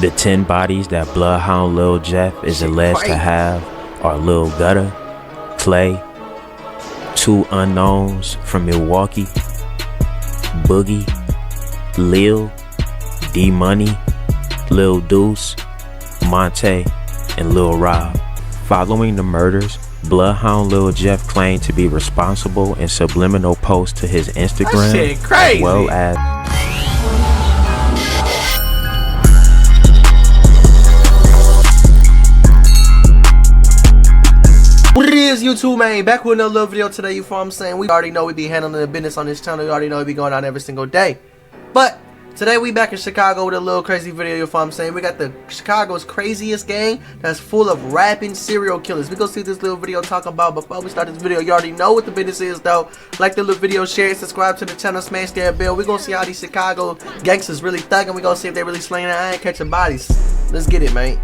The 10 bodies that Bloodhound Lil Jeff is alleged to have are Lil Gutter, Clay, 2 unknowns from Milwaukee, Boogie, Lil, D-Money, Lil Deuce, Monte, and Lil Rob. Following the murders, Bloodhound Lil Jeff claimed to be responsible in subliminal posts to his Instagram, that shit crazy. As well as what it is, YouTube, man? Back with another little video today. You feel what I'm saying? We already know we be handling the business on this channel. You already know we be going on every single day. But today we back in Chicago with a little crazy video. You feel what I'm saying? We got the Chicago's craziest gang that's full of rapping serial killers. We gonna see this little video talk about. Before we start this video, you already know what the business is, though. Like the little video, share, subscribe to the channel, smash that bell. We gonna see how these Chicago gangsters really thugging. We gonna see if they really slaying that iron, catching bodies. Let's get it, man.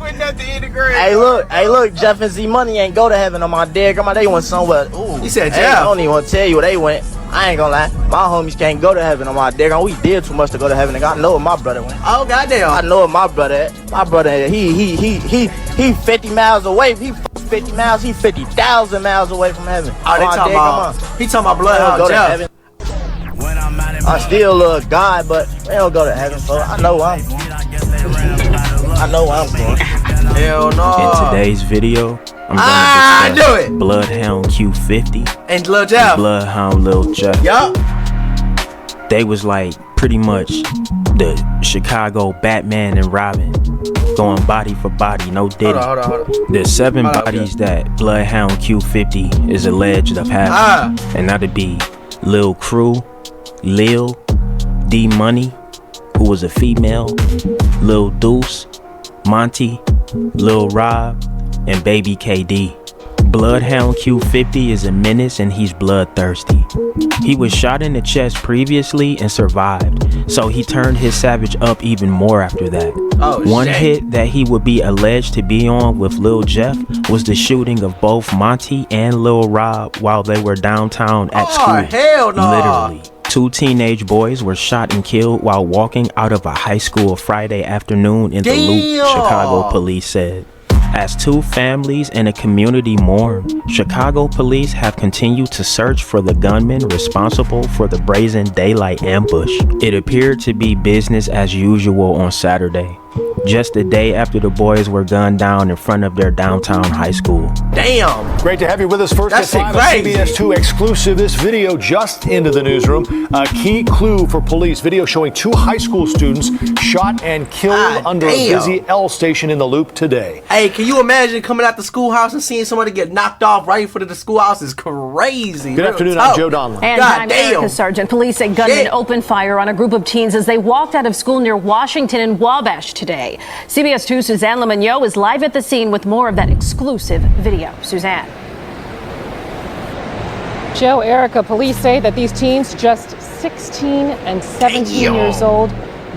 Hey look, Jeff and Z Money ain't go to heaven on my dead grandma. They went somewhere. Ooh, you said Jeff. I don't even want to tell you where they went. I ain't gonna lie. My homies can't go to heaven on my dead grandma. We did too much to go to heaven. I know where my brother went. Oh goddamn! I know where my brother at. My brother, he 50 miles away. He 50 miles. He 50,000 miles away from heaven. Oh, they talking about. He talking about Bloodhound Jeff. I still love God, but they don't go to heaven. So I know where I'm going. Hell no. In today's video, I'm gonna discuss Bloodhound Q50 and Lil Jeff. Bloodhound Lil Jeff. Yup. They was like pretty much the Chicago Batman and Robin, going body for body, no Diddy. Hold on. There's 7 bodies that Bloodhound Q50 is alleged of having, and that'd be Lil Crew, Lil, D-Money, who was a female, Lil Deuce, Monty, Lil Rob, and Baby KD. Bloodhound Q50 is a menace and he's bloodthirsty. He was shot in the chest previously and survived, so he turned his savage up even more after that. One hit that he would be alleged to be on with Lil Jeff was the shooting of both Monty and Lil Rob while they were downtown at school. Hell no. Literally. 2 teenage boys were shot and killed while walking out of a high school Friday afternoon in the Loop, Chicago police said. As 2 families and a community mourn, Chicago police have continued to search for the gunman responsible for the brazen daylight ambush. It appeared to be business as usual on Saturday, just a day after the boys were gunned down in front of their downtown high school. Damn! Great to have you with us first. That's at 5 CBS 2 exclusive. This video just into the newsroom. A key clue for police. Video showing 2 high school students shot and killed under a busy L station in the Loop today. Hey, can you imagine coming out the schoolhouse and seeing somebody get knocked off right in front of the schoolhouse? Is crazy. Good afternoon, I'm Joe Donlin. And I'm Erica Sargent. Police say gunmen opened fire on a group of teens as they walked out of school near Washington and Wabash today. CBS 2's Suzanne Lemonnier is live at the scene with more of that exclusive video. Suzanne. Joe, Erica, police say that these teens, just 16 and 17 years old,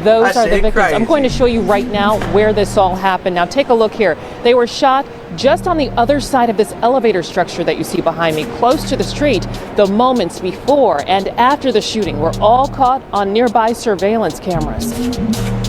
those are the victims. Crazy. I'm going to show you right now where this all happened. Now take a look here. They were shot just on the other side of this elevator structure that you see behind me, close to the street. The moments before and after the shooting were all caught on nearby surveillance cameras.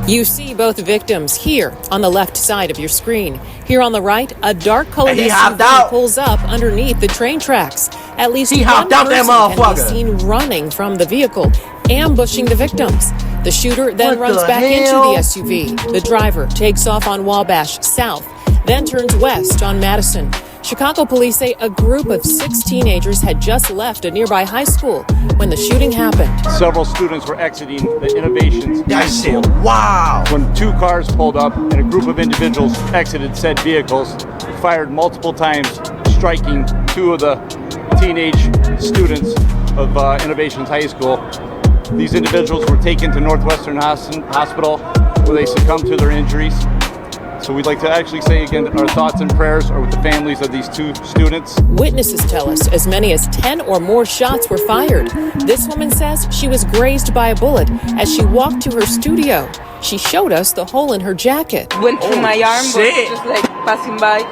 You see both victims here on the left side of your screen. Here on the right, a dark-colored SUV pulls up underneath the train tracks. At least one person can be seen running from the vehicle, ambushing the victims. The shooter then runs back into the SUV. The driver takes off on Wabash south, then turns west on Madison. Chicago police say a group of 6 teenagers had just left a nearby high school when the shooting happened. Several students were exiting the Innovations High School. Wow! When 2 cars pulled up and a group of individuals exited said vehicles, fired multiple times, striking 2 of the teenage students of Innovations High School. These individuals were taken to Northwestern Hospital where they succumbed to their injuries. So we'd like to actually say again that our thoughts and prayers are with the families of these 2 students. Witnesses tell us as many as 10 or more shots were fired. This woman says she was grazed by a bullet as she walked to her studio. She showed us the hole in her jacket. Went through my arm, but just like passing by.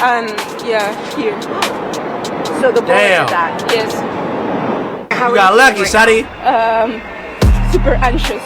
And yeah, here. So the bullet is that, yes. You got lucky, Shadi. Super anxious.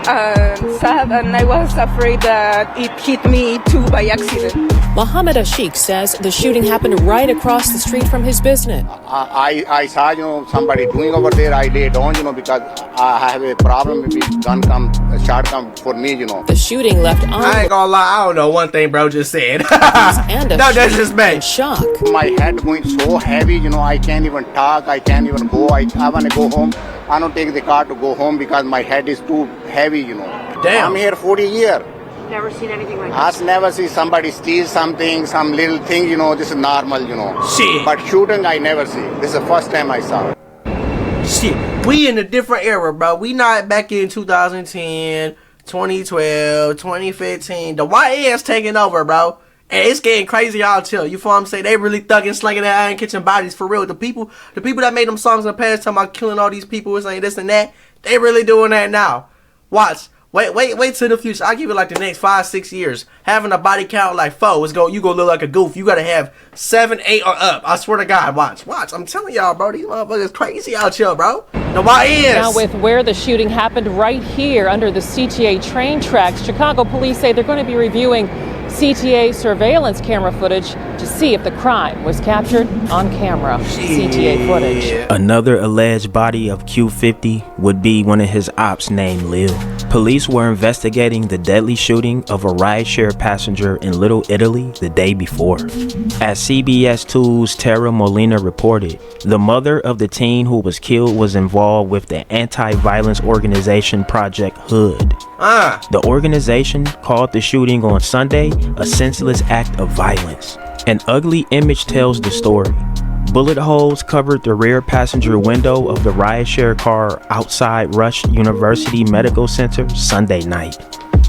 sad, and I was afraid that it hit me too by accident. Mohammed Ashik says the shooting happened right across the street from his business. I saw, somebody doing over there. I lay down, because I have a problem if shot come for me, The shooting left on. I ain't gonna lie, I don't know one thing bro just said. And no, that's just me. Shock. My head going so heavy, I can't even talk. I can't even go. I want to go home. I don't take the car to go home because my head is too heavy, Damn. I'm here 40 years. Never seen anything like I never see somebody steal something, some little thing, this is normal, Shit. But shooting, I never see. This is the first time I saw. Shit. We in a different era, bro. We not back in 2010, 2012, 2015. The YN's taking over, bro. And it's getting crazy out here. You feel what I'm saying? They really thugging, slinging that iron kitchen bodies for real. The people that made them songs in the past talking about killing all these people and saying this and that, they really doing that now. Watch. Wait till the future. I'll give it like the next 5-6 years. Having a body count like 4, you gonna look like a goof. You gotta have 7, 8 or up. I swear to God, watch. I'm telling y'all, bro, these motherfuckers crazy out here, bro. The YNs. Now with where the shooting happened right here under the CTA train tracks, Chicago police say they're going to be reviewing CTA surveillance camera footage to see if the crime was captured on camera. CTA footage. Another alleged body of Q50 would be one of his ops named Lil. Police were investigating the deadly shooting of a rideshare passenger in Little Italy the day before. As CBS 2's Tara Molina reported, the mother of the teen who was killed was involved with the anti-violence organization Project Hood. The organization called the shooting on Sunday a senseless act of violence. An ugly image tells the story. Bullet holes covered the rear passenger window of the rideshare car outside Rush University Medical Center Sunday night.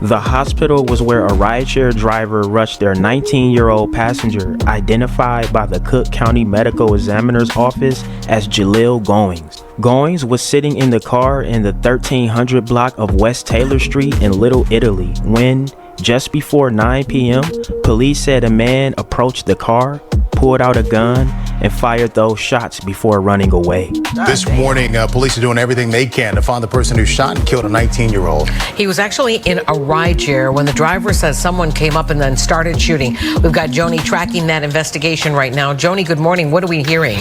The hospital was where a rideshare driver rushed their 19-year-old passenger, identified by the Cook County Medical Examiner's Office as Jaleel Goings. Goings was sitting in the car in the 1300 block of West Taylor Street in Little Italy when, just before 9 p.m., police said a man approached the car, pulled out a gun, and fired those shots before running away. This morning, police are doing everything they can to find the person who shot and killed a 19-year-old. He was actually in a rideshare when the driver says someone came up and then started shooting. We've got Joni tracking that investigation right now. Joni, good morning. What are we hearing?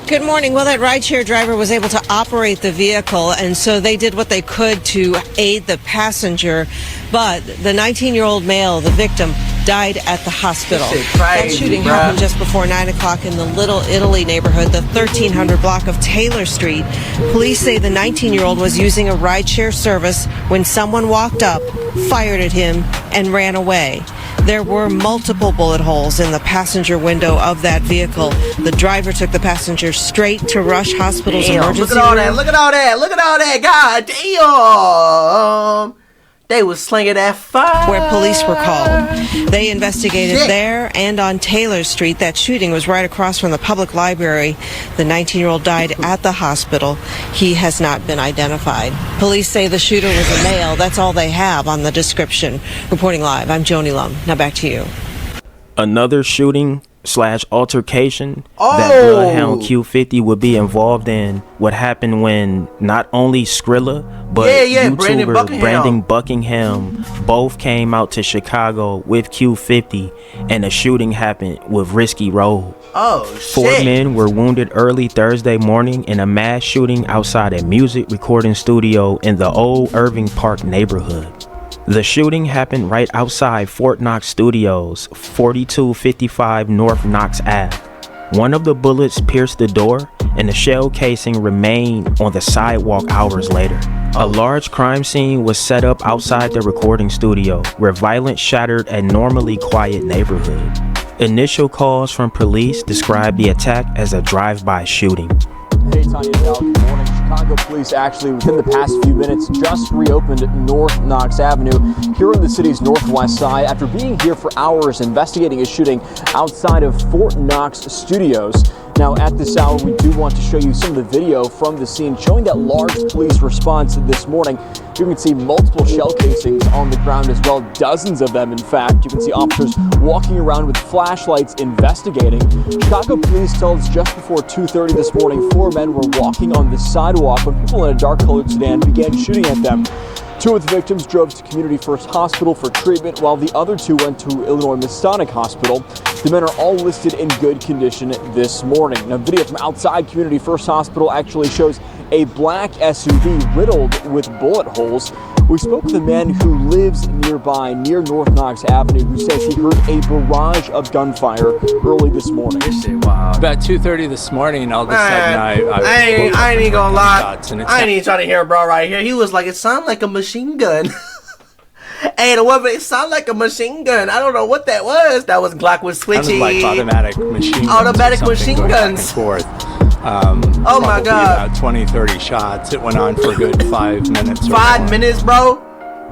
Good morning. Well, that rideshare driver was able to operate the vehicle, and so they did what they could to aid the passenger. But the 19-year-old male, the victim, died at the hospital. That shooting happened just before 9 o'clock in the Little Italy neighborhood, the 1300 block of Taylor Street. Police say the 19-year-old was using a rideshare service when someone walked up, fired at him, and ran away. There were multiple bullet holes in the passenger window of that vehicle. The driver took the passenger straight to Rush Hospital's emergency room. Look at all that. Look at all that. Look at all that. God damn. They was slinging that fire. Where police were called. They investigated there and on Taylor Street. That shooting was right across from the public library. The 19-year-old died at the hospital. He has not been identified. Police say the shooter was a male. That's all they have on the description. Reporting live, I'm Joni Lum. Now back to you. Another shooting / altercation that Bloodhound Q50 would be involved in would happen when not only Skrilla but YouTuber Brandon Buckingham both came out to Chicago with Q50, and a shooting happened with Risky Road. Four men were wounded early Thursday morning in a mass shooting outside a music recording studio in the Old Irving Park neighborhood. The shooting happened right outside Fort Knox Studios, 4255 North Knox Ave. One of the bullets pierced the door, and the shell casing remained on the sidewalk hours later. A large crime scene was set up outside the recording studio, where violence shattered a normally quiet neighborhood. Initial calls from police described the attack as a drive-by shooting. Hey, Tanya Dell, good morning. Chicago police actually, within the past few minutes, just reopened North Knox Avenue here on the city's northwest side after being here for hours investigating a shooting outside of Fort Knox Studios. Now, at this hour, we do want to show you some of the video from the scene showing that large police response this morning. You can see multiple shell casings on the ground as well, dozens of them, in fact. You can see officers walking around with flashlights investigating. Chicago police tell us just before 2:30 this morning, 4 men were walking on the sidewalk when people in a dark-colored sedan began shooting at them. 2 of the victims drove to Community First Hospital for treatment, while the other 2 went to Illinois Masonic Hospital. The men are all listed in good condition this morning. Now, video from outside Community First Hospital actually shows a black SUV riddled with bullet holes. We spoke with a man who lives nearby, near North Knox Avenue, who says he heard a barrage of gunfire early this morning. This shit wild. About 2:30 this morning, all of a sudden I ain't even gonna lie. I ain't even trying to hear bro right here. He was like, it sounded like a machine gun. Hey, the woman, it sounded like a machine gun. I don't know what that was. That was Glock was switching. Like automatic machine guns. Automatic machine guns. Oh my God. About 20-30 shots. It went on for a good 5 minutes. 5 minutes, bro?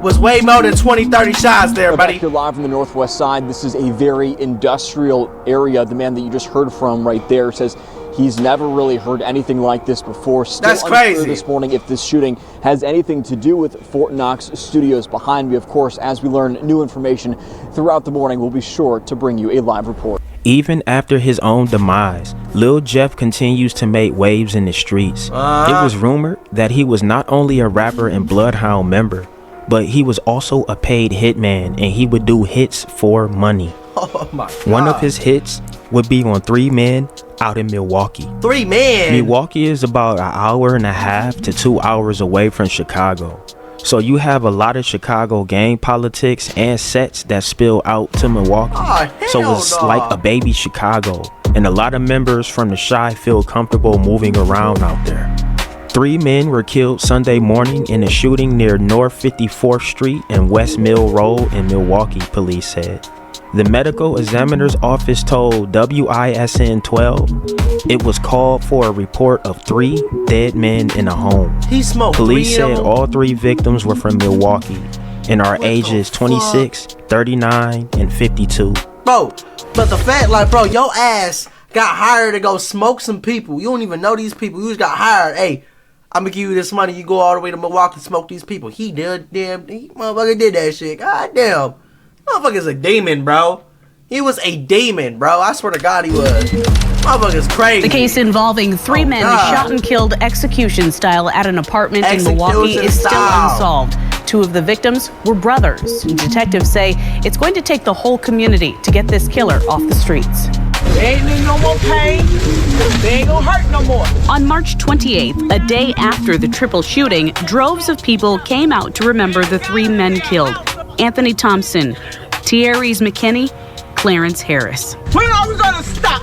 Was way more than 20-30 shots there, buddy. Back here live from the northwest side. This is a very industrial area. The man that you just heard from right there says he's never really heard anything like this before. Still That's crazy. This morning if this shooting has anything to do with Fort Knox Studios behind me. Of course, as we learn new information throughout the morning, we'll be sure to bring you a live report. Even after his own demise, Lil Jeff continues to make waves in the streets. It was rumored that he was not only a rapper and Bloodhound member, but he was also a paid hitman, and he would do hits for money. Oh my God. One of his hits would be on 3 Men out in Milwaukee. 3 Men? Milwaukee is about an hour and a half to 2 hours away from Chicago. So you have a lot of Chicago gang politics and sets that spill out to Milwaukee. So it's like a baby Chicago, and a lot of members from the Chi feel comfortable moving around out there. 3 men were killed Sunday morning in a shooting near North 54th Street and West Mill Road in Milwaukee, police said. The medical examiner's office told WISN 12 it was called for a report of 3 dead men in a home. He smoked. Police said all 3 victims were from Milwaukee and are ages 26, 39, and 52. Bro, but the fact, like, bro, your ass got hired to go smoke some people. You don't even know these people. You just got hired. Hey, I'm gonna give you this money. You go all the way to Milwaukee, smoke these people. He motherfucker did that shit. God damn. Motherfucker's a demon, bro. He was a demon, bro. I swear to God he was. Motherfucker's crazy. The case involving 3 men shot and killed execution style at an apartment in Milwaukee is still unsolved. 2 of the victims were brothers. Detectives say it's going to take the whole community to get this killer off the streets. They ain't no more pain. They ain't gonna hurt no more. On March 28th, a day after the triple shooting, droves of people came out to remember the 3 men killed. Anthony Thompson, Tyrese McKinney, Clarence Harris. When are we gonna stop?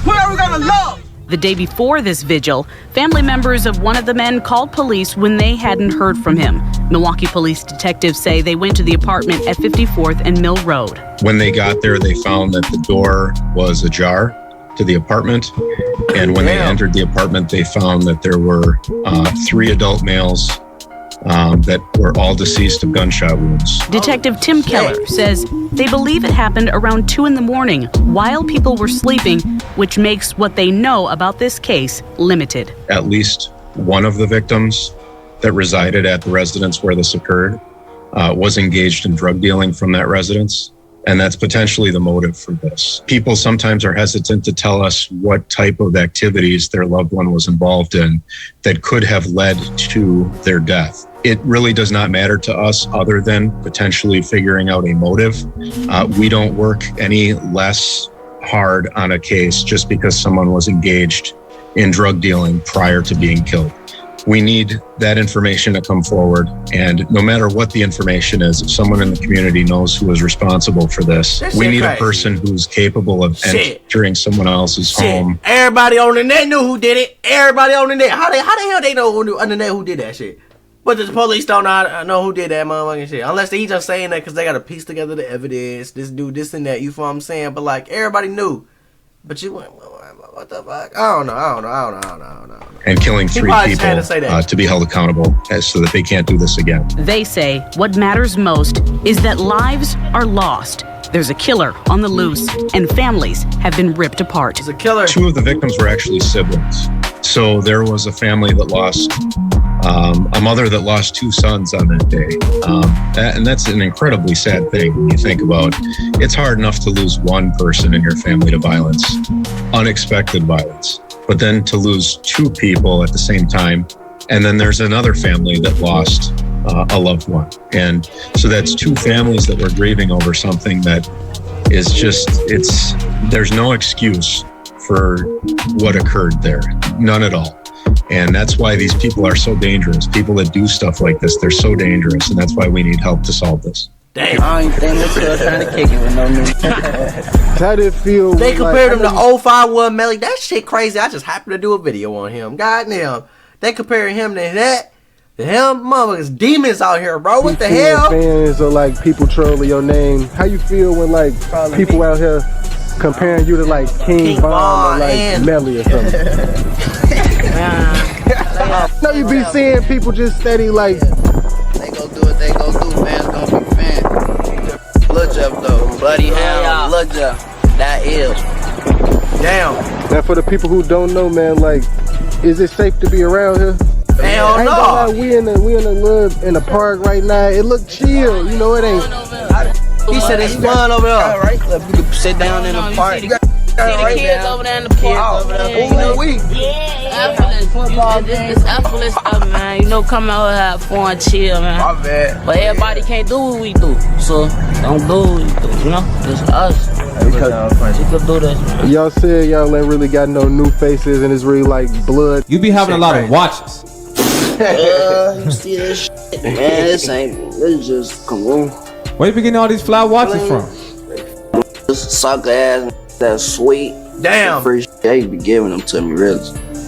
When are we gonna love? The day before this vigil, family members of one of the men called police when they hadn't heard from him. Milwaukee police detectives say they went to the apartment at 54th and Mill Road. When they got there, they found that the door was ajar to the apartment. And when they entered the apartment, they found that there were 3 adult males that were all deceased of gunshot wounds. Detective Tim Keller says they believe it happened around 2 in the morning while people were sleeping, which makes what they know about this case limited. At least one of the victims that resided at the residence where this occurred was engaged in drug dealing from that residence. And that's potentially the motive for this. People sometimes are hesitant to tell us what type of activities their loved one was involved in that could have led to their death. It really does not matter to us other than potentially figuring out a motive. We don't work any less hard on a case just because someone was engaged in drug dealing prior to being killed. We need that information to come forward, and no matter what the information is, if someone in the community knows who is responsible for this, we need a person who's capable of entering someone else's home. Everybody on the net knew who did it. Everybody on the net. How the hell they know on the net who did that shit? But the police don't know who did that motherfucking shit. Unless they just saying that because they got to piece together the evidence, this dude, this and that, you feel what I'm saying? But like, everybody knew. But you went, what the fuck? I don't know. And killing 3 people to be held accountable so that they can't do this again. They say what matters most is that lives are lost There's a killer on the loose, and families have been ripped apart. There's a killer. 2 of the victims were actually siblings. So there was a family that lost a mother that lost 2 sons on that day. And that's an incredibly sad thing when you think about. It's hard enough to lose one person in your family to violence, unexpected violence, but then to lose 2 people at the same time. And then there's another family that lost a loved one. And so that's 2 families that were grieving over something that is just, there's no excuse for what occurred there. None at all. And that's why these people are so dangerous. People that do stuff like this, they're so dangerous. And that's why we need help to solve this. Damn. I ain't think they're still trying to kick it with no news. How did it feel? They compared him to 051 Melly. That shit crazy. I just happened to do a video on him. Goddamn. They comparing him to that. The hell, motherfuckers, demons out here, bro. What the hell? Fans or like people trolling your name. How you feel when like people out here comparing you to like King Von or like Melly or something? No, you be seeing people just steady like. They go do what they go do. Fans gonna be fans. Blood Jeff though. Bloodhound. Blood Jeff. That is. Damn. Now for the people who don't know, man, like, is it safe to be around here? Hell no. We in the park right now. It look chill. You know it ain't. He said it's fun over there. Right, you can sit down in the park. See the kids over there in the park. Football, this is effortless stuff, man. You know, come out here, have fun, chill, man. My bad. But everybody can't do what we do, so don't do what we do, you know? It's us. You could do this, man. Y'all said y'all ain't really got no new faces and it's really like blood. You be having a lot of watches. You see this shit, man? This just come on. Where you be getting all these fly watches from? This sucker ass, that sweet. Damn. Free shit, they be giving them to me, really.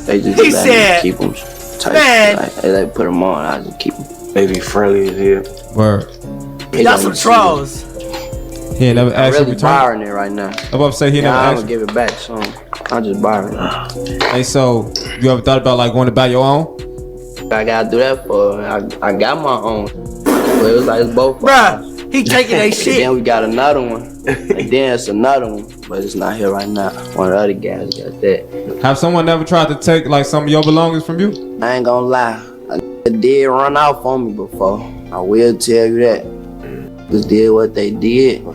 They just He said, keep them tight. man. Like, they put them on, I just keep them. They be friendly as hell. Word. Y'all some trolls. He ain't never I'm asked really you to return. borrowing it right now. I'm about to say he never I'm asked gonna give it back soon. I just borrowing it. Hey, so you ever thought about like going to buy your own? I gotta do that for. I got my own. But it was like it's both. Bruh, he taking that shit. Then we got another one. And then it's another one. But it's not here right now. One of the other guys got that. Have someone ever tried to take like some of your belongings from you? I ain't gonna lie. I did run off on me before. I will tell you that. Just did what they did.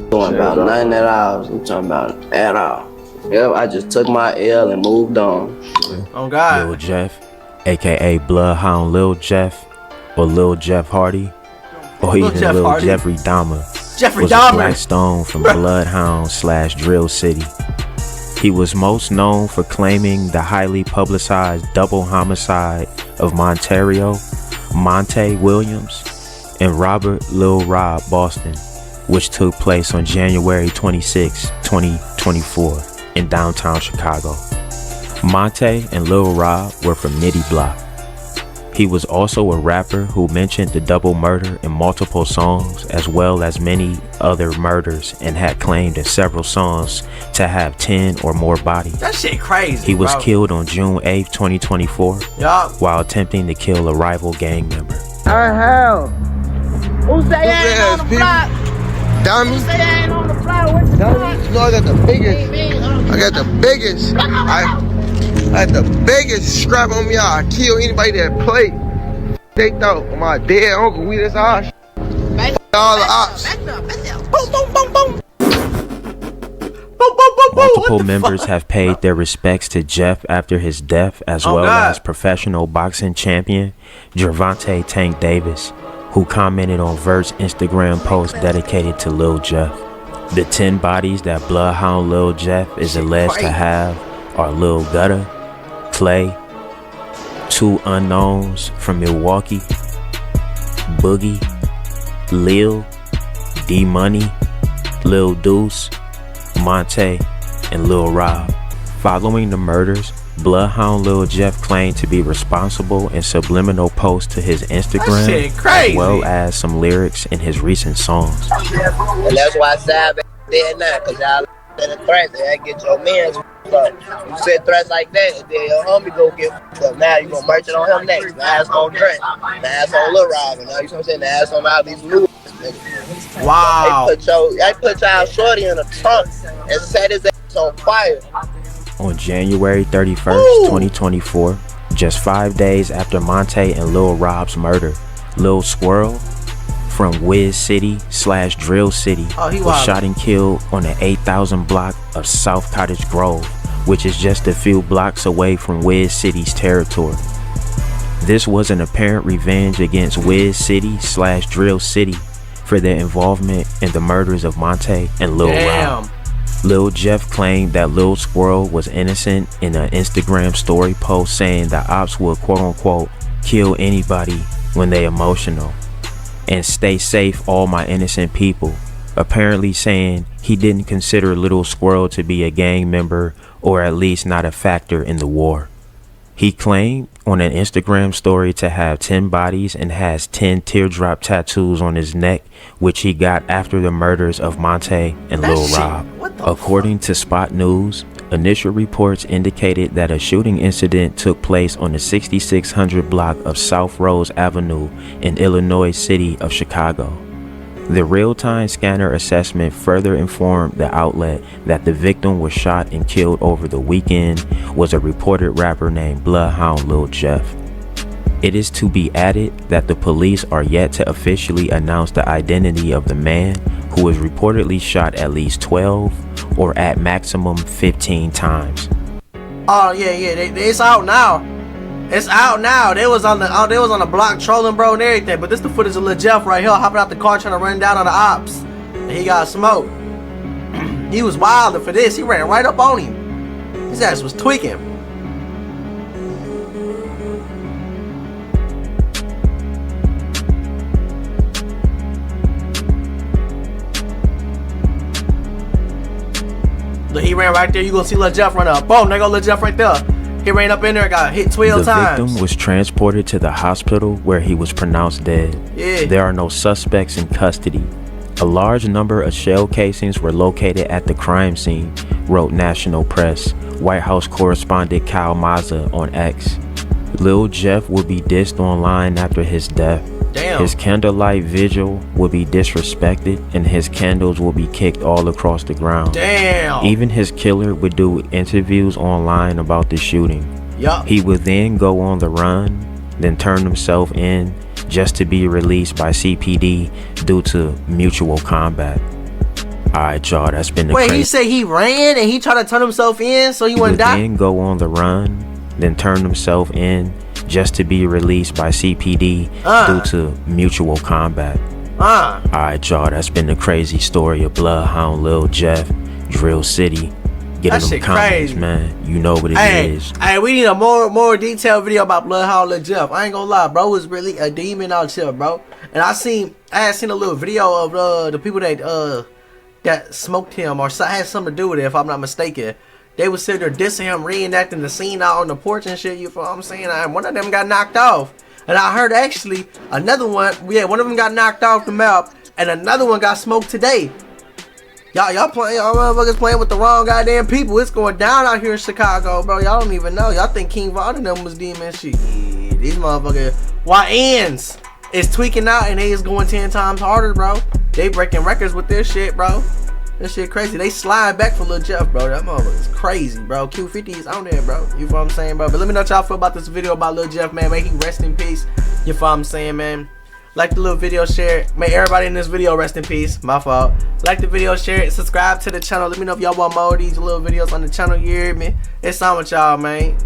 Talking about nothing at all. I'm talking about at all. Yep, I just took my L and moved on. Oh God. Lil Jeff, aka Bloodhound Lil Jeff, or Lil Jeff Hardy, or even Jeff Lil Hardy. Jeffrey Dahmer, Jeffrey was Dahmer. a Black Stone from Bloodhound / Drill City. He was most known for claiming the highly publicized double homicide of Monte Williams and Robert Lil Rob Boston, which took place on January 26, 2024 in downtown Chicago. Monte and Lil Rob were from Nitty Block. He was also a rapper who mentioned the double murder in multiple songs, as well as many other murders, and had claimed in several songs to have 10 or more bodies. That shit crazy. He was bro. killed on June 8, 2024, while attempting to kill a rival gang member. Who say I ain't on the block? Dummy. Who say I ain't on the block? What's the block? You know I got the biggest. I got the biggest. I had the biggest scrap on me. I kill anybody that play. They thought my dead uncle, we this our shit. All the ops. Multiple members have paid their respects to Jeff after his death, as well as professional boxing champion Gervonta Tank Davis, who commented on Vert's Instagram post dedicated to Lil Jeff. The 10 bodies that Bloodhound Lil Jeff is alleged to have are Lil Gutter, Clay, 2 unknowns from Milwaukee, Boogie, Lil, D Money, Lil Deuce, Monte, and Lil Rob. Following the murders, Bloodhound Lil Jeff claimed to be responsible in subliminal posts to his Instagram, as well as some lyrics in his recent songs. And that's why I said dead now, because y'all said a threat, they get your mans fucked. You said threats like that, and then your homie go get fucked up. Now you gonna merch it on him next. Now it's on Trent. Now it's on Lil Rob. Now you know what I'm saying? Now it's on all these new Wow. They put y'all shorty in a trunk and set his ass on fire. On January 31st, 2024, just 5 days after Monte and Lil Rob's murder, Lil Squirrel from Wiz City / Drill City was shot and killed on the 8,000 block of South Cottage Grove, which is just a few blocks away from Wiz City's territory. This was an apparent revenge against Wiz City / Drill City for their involvement in the murders of Monte and Lil Rob. Lil Jeff claimed that Lil Squirrel was innocent in an Instagram story post saying that ops would quote-unquote kill anybody when they emotional and stay safe all my innocent people, apparently saying he didn't consider Lil Squirrel to be a gang member or at least not a factor in the war. He claimed on an Instagram story to have 10 bodies and has 10 teardrop tattoos on his neck, which he got after the murders of Monte and Lil Rob. According to Spot News, initial reports indicated that a shooting incident took place on the 6600 block of South Rose Avenue in Illinois City of Chicago. The real-time scanner assessment further informed the outlet that the victim was shot and killed over the weekend was a reported rapper named Bloodhound Lil Jeff. It is to be added that the police are yet to officially announce the identity of the man who was reportedly shot at least 12 or at maximum 15 times. Oh yeah, it's out now. It's out now. They was on the block trolling, bro, and everything. But this the footage of Lil Jeff right here hopping out the car trying to run down on the ops. And he got smoked. He was wilding for this. He ran right up on him. His ass was tweaking. Look, he ran right there. You gonna see Lil Jeff run up. Boom, there go Lil Jeff right there. He ran up in there and got hit 12 times. The victim was transported to the hospital where he was pronounced dead. There are no suspects in custody. A large number of shell casings were located at the crime scene, wrote National Press. White House correspondent Kyle Mazza on X. Lil Jeff will be dissed online after his death. Damn. His candlelight vigil will be disrespected and his candles will be kicked all across the ground. Damn. Even his killer would do interviews online about the shooting. Yup. He would then go on the run, then turn himself in just to be released by CPD due to mutual combat. Alright, y'all, that's been the Wait, he said he ran and he tried to turn himself in so he wouldn't die? Then go on the run, then turn himself in just to be released by CPD due to mutual combat. Alright, y'all, that's been the crazy story of Bloodhound Lil Jeff, Drill City. Get in them comments, man. You know what it is. Hey, we need a more detailed video about Bloodhound Lil Jeff. I ain't gonna lie, bro was really a demon out here, bro. And I had seen a little video of the people that smoked him or had something to do with it, if I'm not mistaken. They was sitting there dissing him, reenacting the scene out on the porch and shit, you feel what I'm saying? One of them got knocked off. And I heard actually another one, one of them got knocked off the map and another one got smoked today. Y'all motherfuckers playing with the wrong goddamn people. It's going down out here in Chicago, bro. Y'all don't even know. Y'all think King Von and them was demon shit. Yeah, these motherfuckers YNs is tweaking out and they is going 10 times harder, bro. They breaking records with this shit, bro. This shit crazy. They slide back for Lil Jeff, bro. That motherfucker is crazy, bro. Q50 is on there, bro. You feel what I'm saying, bro? But let me know what y'all feel about this video about Lil Jeff, man. May he rest in peace. You feel what I'm saying, man? Like the little video, share it. May everybody in this video rest in peace. My fault. Like the video, share it. Subscribe to the channel. Let me know if y'all want more of these little videos on the channel. You hear me? It's on with y'all, man.